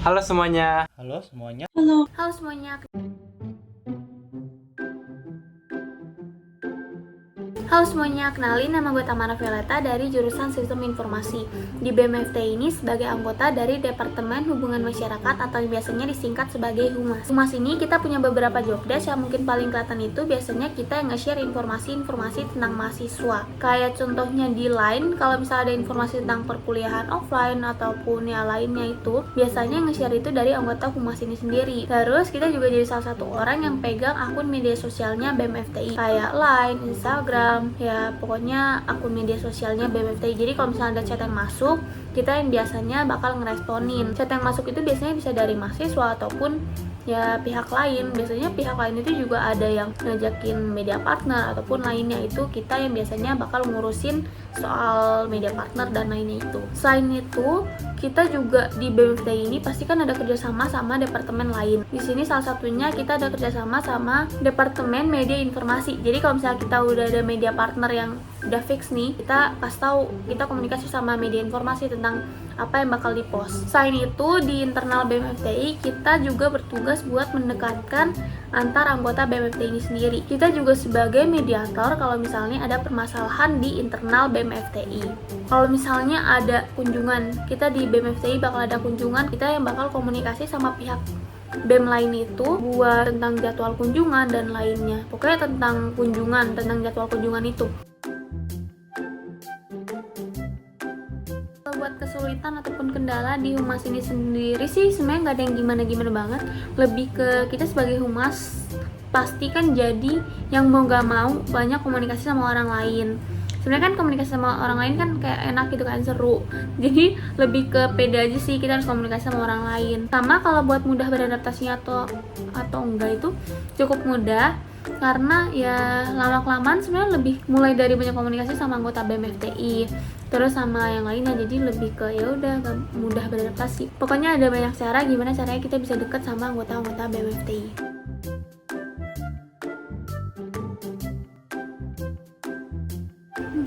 Halo semuanya. Halo semuanya. Halo semuanya. Halo semuanya, kenalin nama gue Tamara Violeta dari jurusan Sistem Informasi. Di BMFT ini sebagai anggota dari Departemen Hubungan Masyarakat atau biasanya disingkat sebagai Humas. Humas ini kita punya beberapa jobdesk yang mungkin paling kelihatan itu biasanya kita yang nge-share informasi-informasi tentang mahasiswa. Kayak contohnya di Line, kalau misalnya ada informasi tentang perkuliahan offline ataupun yang lainnya itu, biasanya nge-share itu dari anggota Humas ini sendiri. Terus kita juga jadi salah satu orang yang pegang akun media sosialnya BMFTI, kayak Line, Instagram, ya pokoknya akun media sosialnya BMFTI. Jadi kalau misalnya ada chat yang masuk, kita yang biasanya bakal ngeresponin. Chat yang masuk itu biasanya bisa dari mahasiswa ataupun ya pihak lain. Biasanya pihak lain itu juga ada yang ngajakin media partner ataupun lainnya, itu kita yang biasanya bakal ngurusin soal media partner dan lainnya itu. Selain itu, kita juga di BMFT ini pasti kan ada kerjasama sama departemen lain. Di sini salah satunya kita ada kerjasama sama departemen media informasi. Jadi kalau misalnya kita udah ada media partner yang udah fix nih, kita kasih tahu, kita komunikasi sama media informasi tentang apa yang bakal dipost. Selain itu, di internal BMFTI kita juga bertugas buat mendekatkan antar anggota BMFTI ini sendiri. Kita juga sebagai mediator kalau misalnya ada permasalahan di internal BMFTI. Kalau misalnya ada kunjungan, kita di BMFTI bakal ada kunjungan, kita yang bakal komunikasi sama pihak BEM lain itu buat tentang jadwal kunjungan dan lainnya. Pokoknya tentang kunjungan, tentang jadwal kunjungan itu. Buat kesulitan ataupun kendala di humas ini sendiri sih sebenarnya nggak ada yang gimana-gimana banget. Lebih ke kita sebagai humas pasti kan jadi yang mau gak mau banyak komunikasi sama orang lain. Sebenarnya kan komunikasi sama orang lain kan kayak enak gitu kan, seru. Jadi lebih ke pede aja sih, kita harus komunikasi sama orang lain. Sama kalau buat mudah beradaptasinya atau enggak itu cukup mudah, karena ya lama-kelamaan sebenarnya lebih mulai dari banyak komunikasi sama anggota BMFTI terus sama yang lainnya, jadi lebih ke ya udah mudah beradaptasi. Pokoknya ada banyak cara gimana caranya kita bisa deket sama anggota-anggota BMFTI.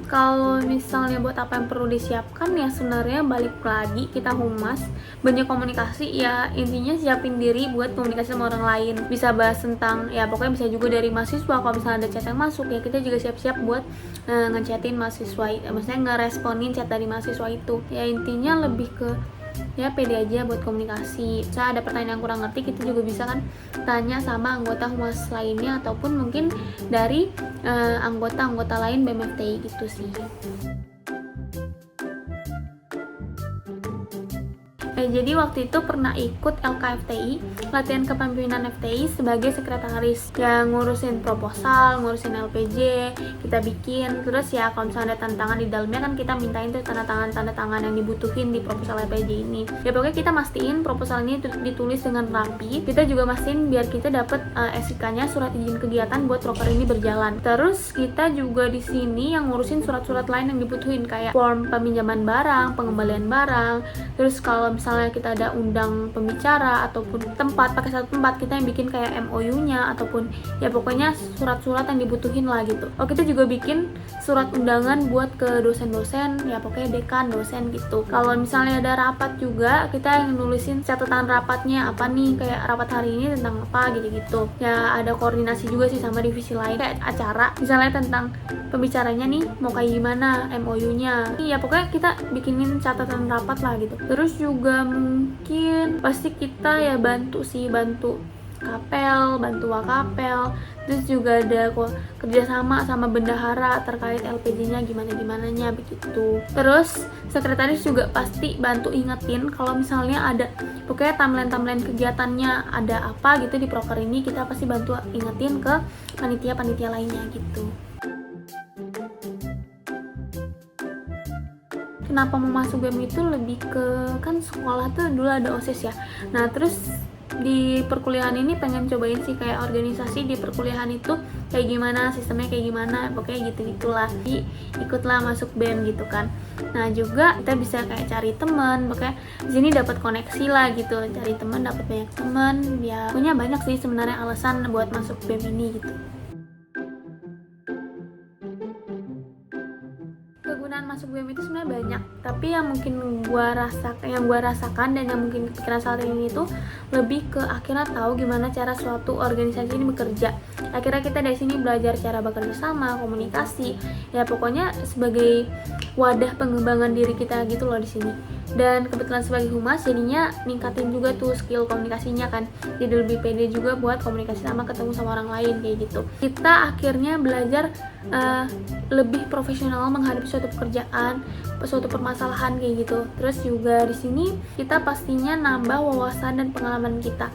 Kalau misalnya buat apa yang perlu disiapkan ya sebenarnya balik lagi kita humas, banyak komunikasi ya, intinya siapin diri buat komunikasi sama orang lain. Bisa bahas tentang ya pokoknya bisa juga dari mahasiswa, kalau misalnya ada chat yang masuk ya kita juga siap-siap buat ngechatin mahasiswa, maksudnya ngeresponin chat dari mahasiswa itu. Ya intinya lebih ke ya pede aja buat komunikasi. Saya ada pertanyaan yang kurang ngerti, kita juga bisa kan tanya sama anggota humas lainnya ataupun mungkin dari anggota-anggota lain BMFTI gitu sih. Jadi waktu itu pernah ikut LKFTI, latihan kepemimpinan FTI sebagai sekretaris, yang ngurusin proposal, ngurusin LPJ, kita bikin. Terus ya kalau misalnya ada tantangan di dalamnya kan kita mintain tuh tanda tangan yang dibutuhin di proposal LPJ ini. Ya pokoknya kita mastiin proposal ini ditulis dengan rapi. Kita juga mastiin biar kita dapat SIK-nya, surat izin kegiatan buat proker ini berjalan. Terus kita juga di sini yang ngurusin surat-surat lain yang dibutuhin kayak form peminjaman barang, pengembalian barang. Terus kalau misalnya kita ada undang pembicara ataupun tempat, pakai satu tempat, kita yang bikin kayak MOU-nya ataupun ya pokoknya surat-surat yang dibutuhin lah gitu. Oh, kita juga bikin surat undangan buat ke dosen-dosen, ya pokoknya dekan, dosen gitu. Kalau misalnya ada rapat juga, kita yang nulisin catatan rapatnya apa nih, kayak rapat hari ini tentang apa gitu-gitu. Ya ada koordinasi juga sih sama divisi lain kayak acara, misalnya tentang pembicaranya nih mau kayak gimana, MOU-nya. Ya pokoknya kita bikinin catatan rapat lah gitu. Terus juga mungkin pasti kita ya bantu kapel, bantu wakapel. Terus juga ada kerjasama sama bendahara terkait LPJ-nya gimana-gimananya begitu. Terus sekretaris juga pasti bantu ingetin kalau misalnya ada pokoknya timeline kegiatannya ada apa gitu di proker ini, kita pasti bantu ingetin ke panitia-panitia lainnya gitu. Kenapa mau masuk BEM itu lebih ke kan sekolah tuh dulu ada OSIS ya. Nah terus di perkuliahan ini pengen cobain sih kayak organisasi di perkuliahan itu kayak gimana, sistemnya kayak gimana, pokoknya gitu-gitulah. Jadi ikutlah masuk BEM gitu kan. Nah juga kita bisa kayak cari teman, pokoknya di sini dapat koneksi lah gitu, cari teman, dapat banyak teman. Ya punya banyak sih sebenarnya alasan buat masuk BEM ini gitu. Kegunaan masuk masuk BEM itu sebenarnya banyak, tapi yang mungkin gua rasakan dan yang mungkin kepikiran saat ini itu lebih ke akhirnya tahu gimana cara suatu organisasi ini bekerja. Akhirnya kita dari sini belajar cara bekerja sama, komunikasi, ya pokoknya sebagai wadah pengembangan diri kita gitu loh di sini. Dan kebetulan sebagai humas jadinya ningkatin juga tuh skill komunikasinya kan, jadi lebih pede juga buat komunikasi sama ketemu sama orang lain kayak gitu. Kita akhirnya belajar lebih profesional menghadapi suatu pekerjaan, suatu permasalahan kayak gitu. Terus juga di sini kita pastinya nambah wawasan dan pengalaman kita.